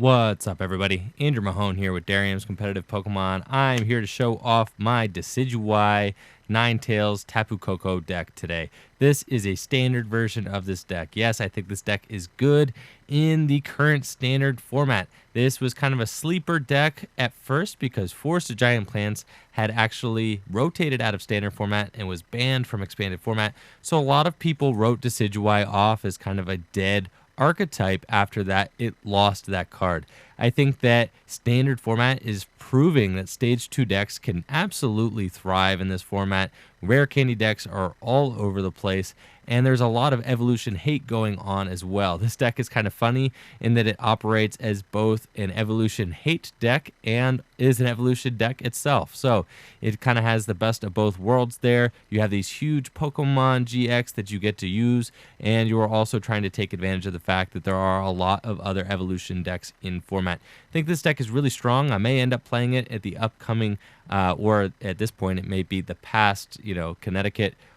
What's up, everybody? Andrew Mahone here with Darium's Competitive Pokemon. I'm here to show off my Decidueye Ninetales Tapu Koko deck today. This is a standard version of this deck. Yes, I think this deck is good in the current standard format. This was kind of a sleeper deck at first because Forest of Giant Plants had actually rotated out of standard format and was banned from expanded format. So a lot of people wrote Decidueye off as kind of a dead archetype after that it lost that card. I think that standard format is proving that stage 2 decks can absolutely thrive in this format. Rare candy decks are all over the place, and there's a lot of evolution hate going on as well. This deck is kind of funny in that it operates as both an evolution hate deck and is an evolution deck itself. So it kind of has the best of both worlds there. You have these huge Pokemon GX that you get to use, and you are also trying to take advantage of the fact that there are a lot of other evolution decks in format. I think this deck is really strong. I may end up playing it at the upcoming, or at this point, it may be the past,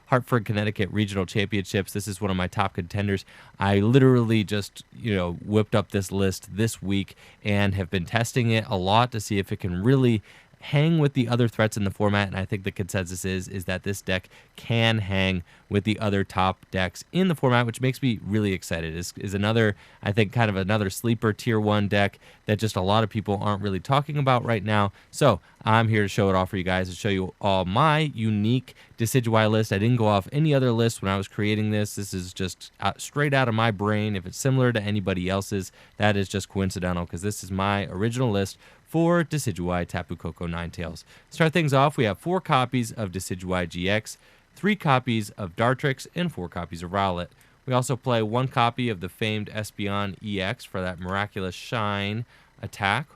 Hartford, Connecticut regional championships. This is one of my top contenders. I literally just, whipped up this list this week and have been testing it a lot to see if it can really hang with the other threats in the format, and I think the consensus is that this deck can hang with the other top decks in the format, which makes me really excited. Is another, I think, kind of another sleeper tier 1 deck that just a lot of people aren't really talking about right now. So I'm here to show it off for you guys and show you all my unique Decidueye list. I didn't go off any other list when I was creating this. This is just straight out of my brain. If it's similar to anybody else's, that is just coincidental because this is my original list for Decidueye Tapu Koko Ninetales. To start things off, we have 4 copies of Decidueye GX, 3 copies of Dartrix, and 4 copies of Rowlet. We also play 1 copy of the famed Espeon EX for that miraculous shine attack,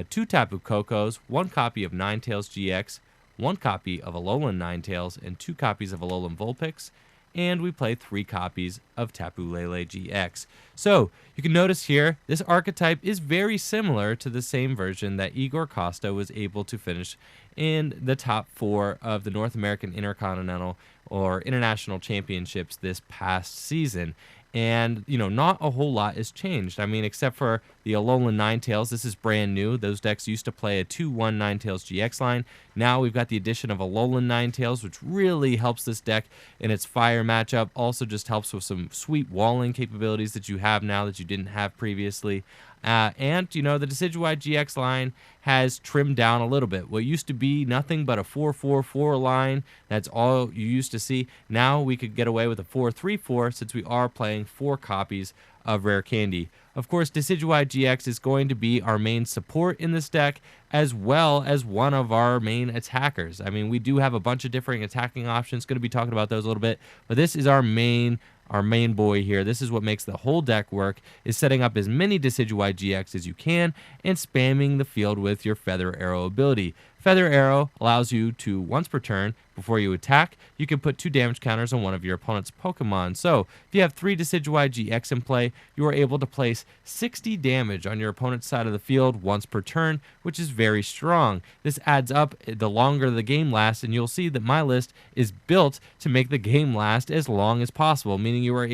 2 Tapu Kokos, 1 copy of Ninetales GX, 1 copy of Alolan Ninetales, and 2 copies of Alolan Vulpix, and we play 3 copies of Tapu Lele GX. So you can notice here, this archetype is very similar to the same version that Igor Costa was able to finish in the top 4 of the North American Intercontinental or International Championships this past season. And, not a whole lot has changed. I mean, except for the Alolan Ninetales, this is brand new. Those decks used to play a 2-1 Ninetales GX line. Now we've got the addition of Alolan Ninetales, which really helps this deck in its fire matchup. Also just helps with some sweet walling capabilities that you have now that you didn't have previously. And the Decidueye GX line has trimmed down a little bit. What used to be nothing but a 4-4-4 line, that's all you used to see. Now we could get away with a 4-3-4 since we are playing 4 copies of Rare Candy. Of course, Decidueye GX is going to be our main support in this deck, as well as one of our main attackers. I mean, we do have a bunch of different attacking options. Going to be talking about those a little bit, but this is our main boy here. This is what makes the whole deck work, is setting up as many Decidueye GX as you can and spamming the field with your Feather Arrow ability. Feather Arrow allows you to, once per turn, before you attack, you can put 2 damage counters on one of your opponent's Pokemon. So, if you have 3 Decidueye GX in play, you are able to place 60 damage on your opponent's side of the field once per turn, which is very strong. This adds up the longer the game lasts, and you'll see that my list is built to make the game last as long as possible, meaning you are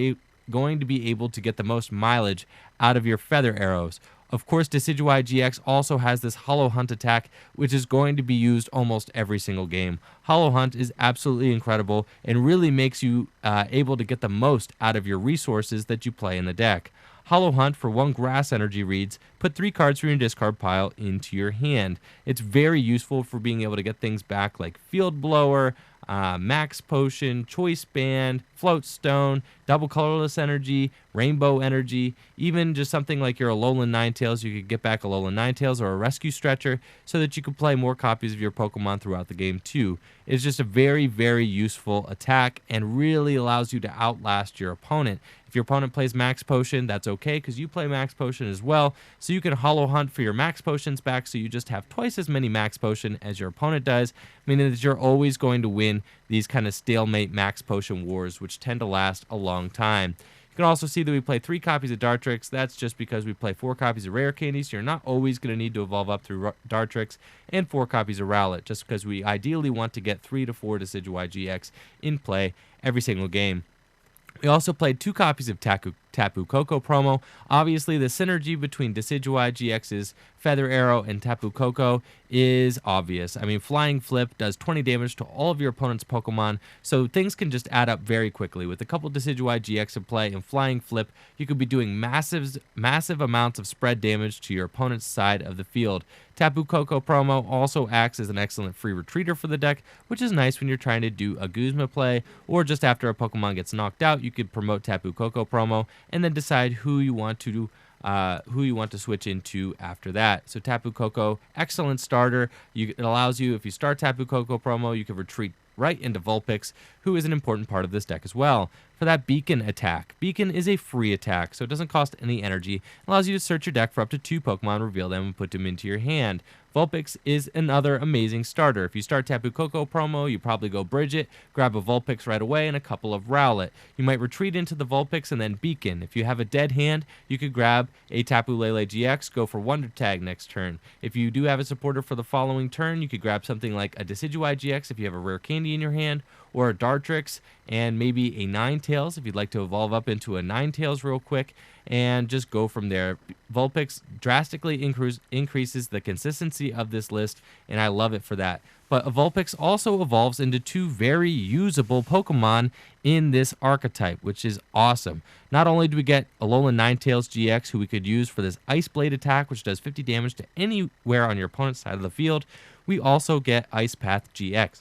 going to be able to get the most mileage out of your Feather Arrows. Of course, Decidueye GX also has this Holo Hunt attack, which is going to be used almost every single game. Holo Hunt is absolutely incredible and really makes you able to get the most out of your resources that you play in the deck. Holo Hunt for 1 grass energy reads, put 3 cards from your discard pile into your hand. It's very useful for being able to get things back like Field Blower, Max Potion, Choice Band, Float Stone, Double Colorless Energy, Rainbow Energy, even just something like your Alolan Ninetales. You could get back Alolan Ninetales or a Rescue Stretcher so that you can play more copies of your Pokemon throughout the game too. It's just a very, very useful attack and really allows you to outlast your opponent. If your opponent plays Max Potion, that's okay because you play Max Potion as well. So you can Holo Hunt for your Max Potions back so you just have twice as many Max Potion as your opponent does, meaning that you're always going to win these kind of stalemate Max Potion wars, which tend to last a long time. You can also see that we play 3 copies of Dartrix. That's just because we play 4 copies of Rare Candy, so you're not always going to need to evolve up through Dartrix, and 4 copies of Rowlet, just because we ideally want to get 3 to 4 Decidueye GX in play every single game. We also played 2 copies of Tapu Tapu Koko promo. Obviously, the synergy between Decidueye GX's Feather Arrow and Tapu Koko is obvious. I mean, Flying Flip does 20 damage to all of your opponent's Pokemon, so things can just add up very quickly. With a couple Decidueye GX in play and Flying Flip, you could be doing massive amounts of spread damage to your opponent's side of the field. Tapu Koko promo also acts as an excellent free retreater for the deck, which is nice when you're trying to do a Guzma play, or just after a Pokemon gets knocked out, you could promote Tapu Koko promo and then decide who you want to switch into after that. So Tapu Koko, excellent starter. It allows you, if you start Tapu Koko promo, you can retreat right into Vulpix, who is an important part of this deck as well. For that Beacon attack, Beacon is a free attack, so it doesn't cost any energy. It allows you to search your deck for up to 2 Pokemon, reveal them, and put them into your hand. Vulpix is another amazing starter. If you start Tapu Koko promo, you probably go Bridget, grab a Vulpix right away, and a couple of Rowlet. You might retreat into the Vulpix and then Beacon. If you have a dead hand, you could grab a Tapu Lele GX, go for Wonder Tag next turn. If you do have a supporter for the following turn, you could grab something like a Decidueye GX if you have a rare candy in your hand, or a Dartrix, and maybe a Ninetales if you'd like to evolve up into a Ninetales real quick, and just go from there. Vulpix drastically increases the consistency of this list, and I love it for that. But Vulpix also evolves into 2 very usable Pokemon in this archetype, which is awesome. Not only do we get Alolan Ninetales GX, who we could use for this Ice Blade attack, which does 50 damage to anywhere on your opponent's side of the field, we also get Ice Path GX,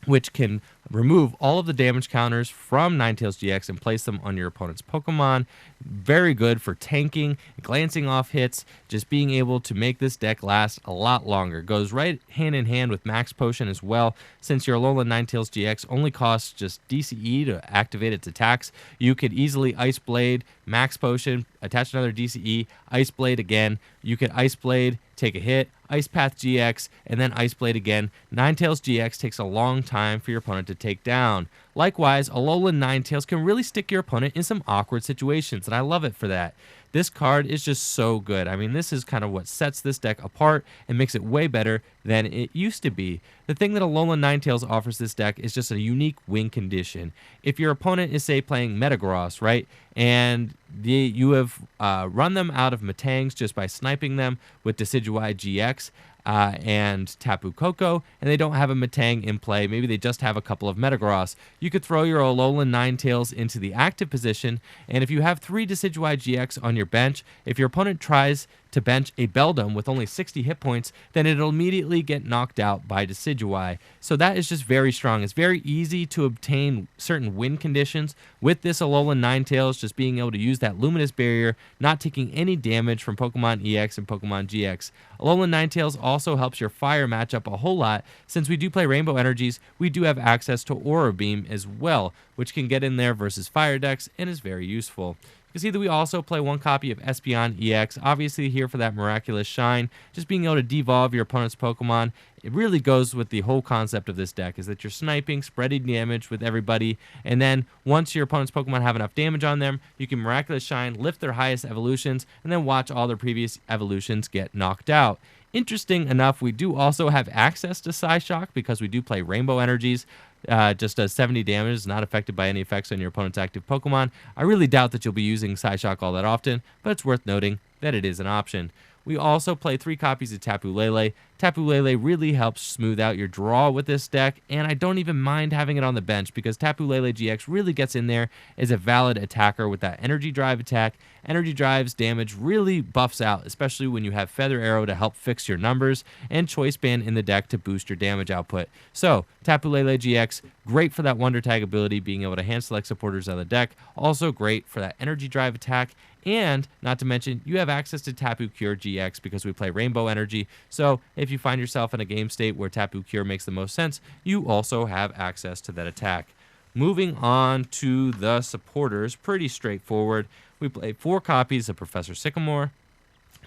which can remove all of the damage counters from Ninetales GX and place them on your opponent's Pokemon. Very good for tanking, glancing off hits, just being able to make this deck last a lot longer. Goes right hand in hand with Max Potion as well. Since your Alolan Ninetales GX only costs just DCE to activate its attacks, you could easily Ice Blade, Max Potion, attach another DCE, Ice Blade again. You could Ice Blade, take a hit, Ice Path GX, and then Ice Blade again. Ninetales GX takes a long time for your opponent to take down. Likewise, Alolan Ninetales can really stick your opponent in some awkward situations, and I love it for that. This card is just so good. I mean, this is kind of what sets this deck apart and makes it way better than it used to be. The thing that Alolan Ninetales offers this deck is just a unique win condition. If your opponent is, say, playing Metagross, right, and you have run them out of Metangs just by sniping them with Decidueye GX, and Tapu Koko, and they don't have a Metang in play. Maybe they just have a couple of Metagross. You could throw your Alolan Ninetales into the active position, and if you have 3 Decidueye GX on your bench, if your opponent tries to bench a Beldum with only 60 hit points, then it'll immediately get knocked out by Decidueye. So that is just very strong. It's very easy to obtain certain win conditions with this Alolan Ninetales, just being able to use that Luminous Barrier, not taking any damage from Pokemon EX and Pokemon GX. Alolan Ninetales also helps your fire matchup a whole lot. Since we do play Rainbow Energies, we do have access to Aura Beam as well, which can get in there versus fire decks and is very useful. You can see that we also play 1 copy of Espeon EX, obviously here for that Miraculous Shine, just being able to devolve your opponent's Pokemon. It really goes with the whole concept of this deck, is that you're sniping, spreading damage with everybody, and then once your opponent's Pokemon have enough damage on them, you can Miraculous Shine, lift their highest evolutions, and then watch all their previous evolutions get knocked out. Interesting enough, we do also have access to Psyshock because we do play Rainbow Energies. Just does 70 damage, is not affected by any effects on your opponent's active Pokemon. I really doubt that you'll be using Psyshock all that often, but it's worth noting that it is an option. We also play 3 copies of Tapu Lele. Tapu Lele really helps smooth out your draw with this deck, and I don't even mind having it on the bench because Tapu Lele GX really gets in there as a valid attacker with that Energy Drive attack. Energy Drive's damage really buffs out, especially when you have Feather Arrow to help fix your numbers and Choice Band in the deck to boost your damage output. So, Tapu Lele GX, great for that Wonder Tag ability, being able to hand select supporters on the deck. Also great for that Energy Drive attack. And, not to mention, you have access to Tapu Cure GX because we play Rainbow Energy. So, if you find yourself in a game state where Tapu Cure makes the most sense, you also have access to that attack. Moving on to the supporters, pretty straightforward. We play 4 copies of Professor Sycamore,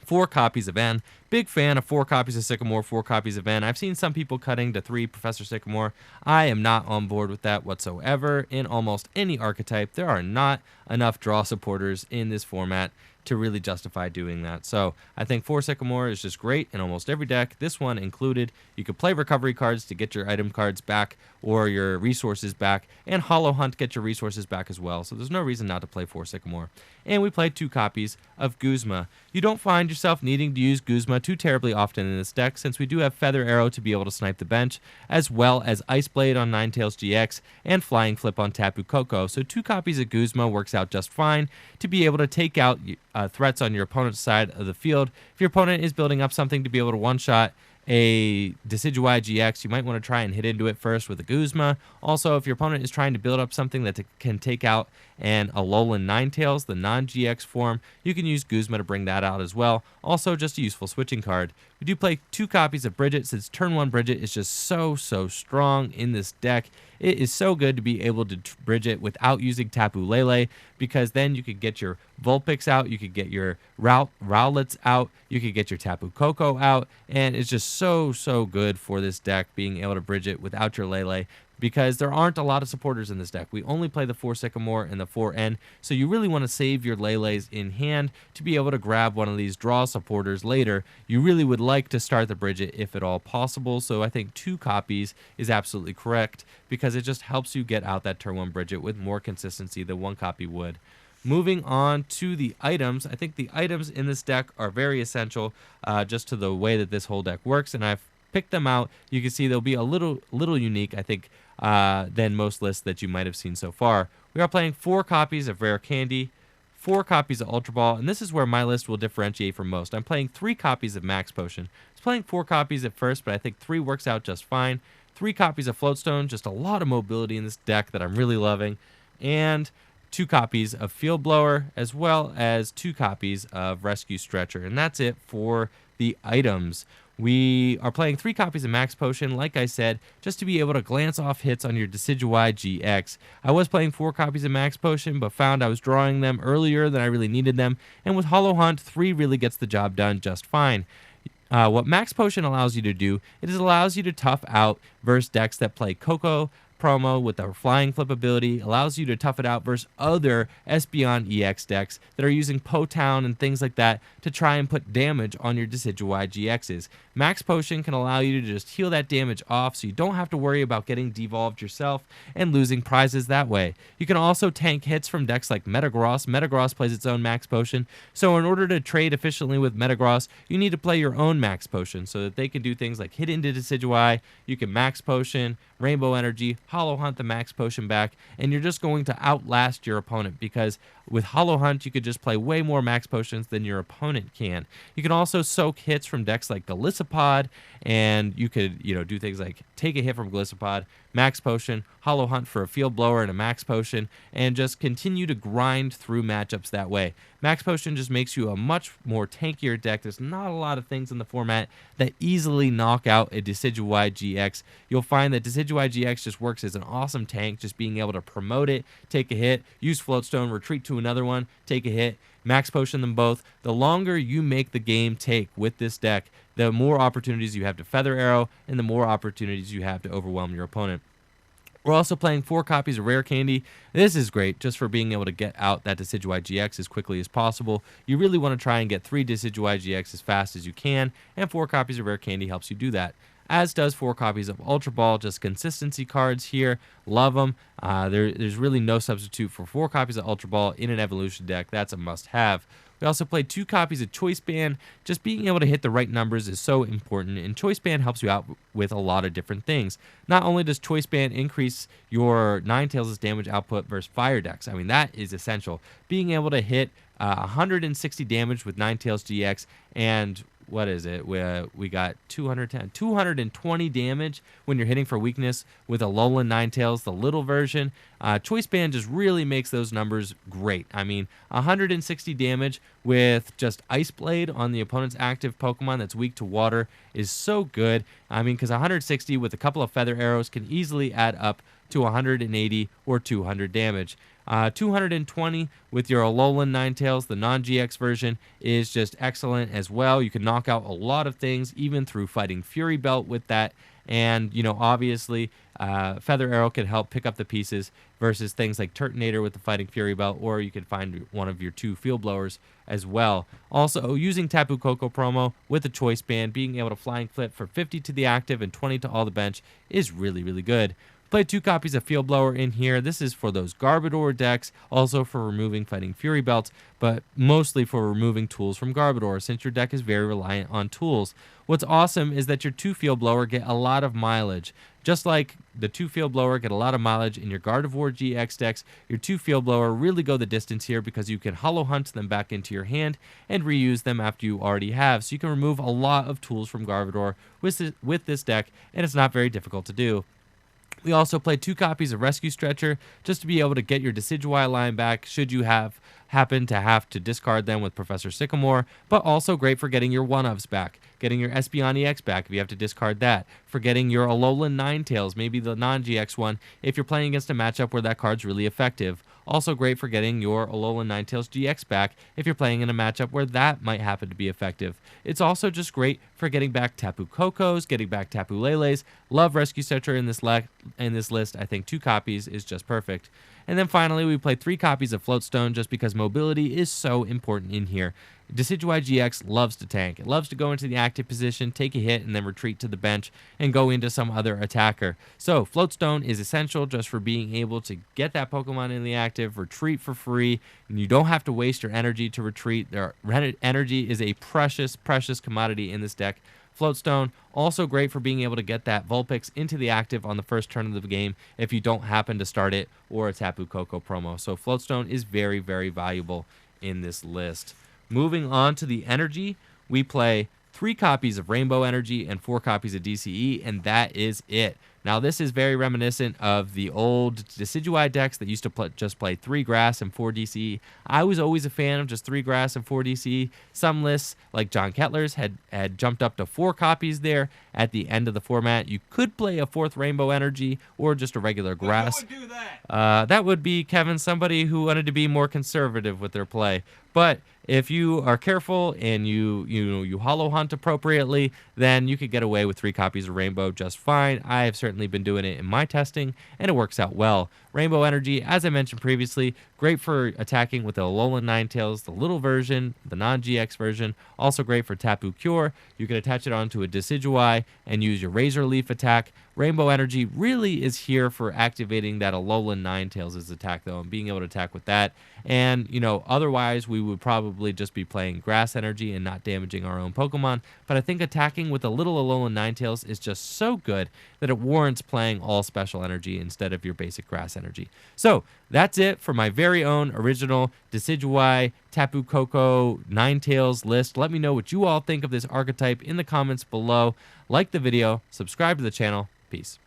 4 copies of N. Big fan of 4 copies of Sycamore, 4 copies of N. I've seen some people cutting to 3 Professor Sycamore. I am not on board with that whatsoever. In almost any archetype, there are not enough draw supporters in this format to really justify doing that. So I think 4 Sycamore is just great in almost every deck, this one included. You could play recovery cards to get your item cards back or your resources back, and Holo Hunt get your resources back as well. So there's no reason not to play 4 Sycamore. And we played 2 copies of Guzma. You don't find yourself needing to use Guzma too terribly often in this deck, since we do have Feather Arrow to be able to snipe the bench, as well as Ice Blade on Ninetales GX and Flying Flip on Tapu Koko. So 2 copies of Guzma works out just fine to be able to take out threats on your opponent's side of the field. If your opponent is building up something to be able to one-shot a Decidueye GX, you might want to try and hit into it first with a Guzma. Also, if your opponent is trying to build up something that can take out an Alolan Ninetales, the non-GX form, you can use Guzma to bring that out as well. Also, just a useful switching card. We do play 2 copies of Bridget, since turn 1 Bridget is just so strong in this deck. It is so good to be able to Bridget without using Tapu Lele, because then you could get your Vulpix out, you could get your Rowlets out, you could get your Tapu Koko out, and it's just so good for this deck being able to Bridget without your Lele, because there aren't a lot of supporters in this deck. We only play the 4 Sycamore and the 4N, so you really want to save your Leles in hand to be able to grab one of these draw supporters later. You really would like to start the Bridget if at all possible, so I think 2 copies is absolutely correct, because it just helps you get out that turn 1 Bridget with more consistency than 1 copy would. Moving on to the items, I think the items in this deck are very essential just to the way that this whole deck works, and I've picked them out. You can see they'll be a little unique, I think, than most lists that you might have seen so far. We are playing 4 copies of Rare Candy, 4 copies of Ultra Ball, and this is where my list will differentiate from most. I'm playing 3 copies of Max Potion. I was playing 4 copies at first, but I think 3 works out just fine. 3 copies of Floatstone, just a lot of mobility in this deck that I'm really loving, and 2 copies of Field Blower, as well as 2 copies of Rescue Stretcher, and that's it for the items. We are playing 3 copies of Max Potion, like I said, just to be able to glance off hits on your Decidueye GX. I was playing 4 copies of Max Potion, but found I was drawing them earlier than I really needed them, and with Holo Hunt, 3 really gets the job done just fine. What Max Potion allows you to do, it allows you to tough out versus decks that play Koko promo with the Flying Flip ability, allows you to tough it out versus other Espeon EX decks that are using Po-Town and things like that to try and put damage on your Decidueye GXs. Max Potion can allow you to just heal that damage off, so you don't have to worry about getting devolved yourself and losing prizes that way. You can also tank hits from decks like Metagross. Metagross plays its own Max Potion, so in order to trade efficiently with Metagross, you need to play your own Max Potion so that they can do things like hit into Decidueye, you can Max Potion, Rainbow Energy, Holo Hunt the Max Potion back, and you're just going to outlast your opponent, because with Holo Hunt, you could just play way more Max Potions than your opponent can. You can also soak hits from decks like Golisopod, and you could, do things like take a hit from Golisopod, Max Potion, Holo Hunt for a Field Blower and a Max Potion, and just continue to grind through matchups that way. Max Potion just makes you a much more tankier deck. There's not a lot of things in the format that easily knock out a Decidueye GX. You'll find that Decidueye GX just works as an awesome tank, just being able to promote it, take a hit, use Floatstone, retreat to another one, take a hit, Max Potion them both. The longer you make the game take with this deck, the more opportunities you have to Feather Arrow, and the more opportunities you have to overwhelm your opponent. We're also playing 4 copies of Rare Candy. This is great just for being able to get out that Decidueye GX as quickly as possible. You really want to try and get 3 Decidueye GX as fast as you can, and 4 copies of Rare Candy helps you do that. As does 4 copies of Ultra Ball, just consistency cards here. Love them. There's really no substitute for 4 copies of Ultra Ball in an evolution deck. That's a must-have. We also played 2 copies of Choice Band. Just being able to hit the right numbers is so important, and Choice Band helps you out with a lot of different things. Not only does Choice Band increase your Ninetales' damage output versus fire decks, I mean, that is essential. Being able to hit 160 damage with Ninetales GX, and what is it? We got 220 damage when you're hitting for weakness with Alolan Ninetales, the little version. Choice Band just really makes those numbers great. I mean, 160 damage with just Ice Blade on the opponent's active Pokemon that's weak to water is so good. I mean, because 160 with a couple of Feather Arrows can easily add up to 180 or 200 damage. 220 with your Alolan Ninetales, the non-GX version, is just excellent as well. You can knock out a lot of things, even through fighting Fury Belt with that. And, obviously, Feather Arrow can help pick up the pieces versus things like Turtonator with the Fighting Fury Belt, or you could find one of your 2 Field Blowers as well. Also, using Tapu Koko promo with the Choice Band, being able to Flying Flip for 50 to the active and 20 to all the bench is really, really good. Play 2 copies of Field Blower in here. This is for those Garbodor decks, also for removing Fighting Fury Belts, but mostly for removing tools from Garbodor, since your deck is very reliant on tools. What's awesome is that your 2 Field Blower get a lot of mileage. Just like the 2 Field Blower get a lot of mileage in your Gardevoir GX decks, your 2 Field Blower really go the distance here because you can Holo Hunt them back into your hand and reuse them after you already have. So you can remove a lot of tools from Garbodor with this deck, and it's not very difficult to do. We also played 2 copies of Rescue Stretcher just to be able to get your Decidueye line back should you happen to have to discard them with Professor Sycamore, but also great for getting your 1-ofs back, getting your Espeon EX back if you have to discard that, for getting your Alolan Ninetales, maybe the non-GX one, if you're playing against a matchup where that card's really effective. Also great for getting your Alolan Ninetales GX back if you're playing in a matchup where that might happen to be effective. It's also just great for getting back Tapu Kokos, getting back Tapu Leles. Love Rescue Stretcher in this list. I think 2 copies is just perfect. And then finally, we played 3 copies of Floatstone just because mobility is so important in here. Decidueye GX loves to tank. It loves to go into the active position, take a hit, and then retreat to the bench and go into some other attacker. So Floatstone is essential just for being able to get that Pokemon in the active, retreat for free, and you don't have to waste your energy to retreat. Energy is a precious, precious commodity in this deck. Floatstone, also great for being able to get that Vulpix into the active on the first turn of the game if you don't happen to start it or a Tapu Koko promo. So Floatstone is very, very valuable in this list. Moving on to the energy, we play 3 copies of Rainbow Energy and 4 copies of DCE, and that is it. Now, this is very reminiscent of the old Decidueye decks that used to just play 3 grass and 4 DCE. I was always a fan of just 3 grass and 4 DCE. Some lists, like John Kettler's, had jumped up to 4 copies there at the end of the format. You could play a 4th Rainbow Energy or just a regular grass. Who would do that? That would be, Kevin, somebody who wanted to be more conservative with their play. But if you are careful and you Holo Hunt appropriately, then you could get away with 3 copies of Rainbow just fine. I have certainly been doing it in my testing, and it works out well. Rainbow Energy, as I mentioned previously, great for attacking with the Alolan Ninetales, the little version, the non-GX version. Also great for Tapu Cure. You can attach it onto a Decidueye and use your Razor Leaf attack. Rainbow Energy really is here for activating that Alolan Ninetales' attack, though, and being able to attack with that. And, otherwise we would probably just be playing Grass Energy and not damaging our own Pokemon. But I think attacking with a little Alolan Ninetales is just so good that it warrants playing all Special Energy instead of your basic Grass Energy. So that's it for my very own original Decidueye Tapu Koko Ninetales list. Let me know what you all think of this archetype in the comments below. Like the video, subscribe to the channel. Peace.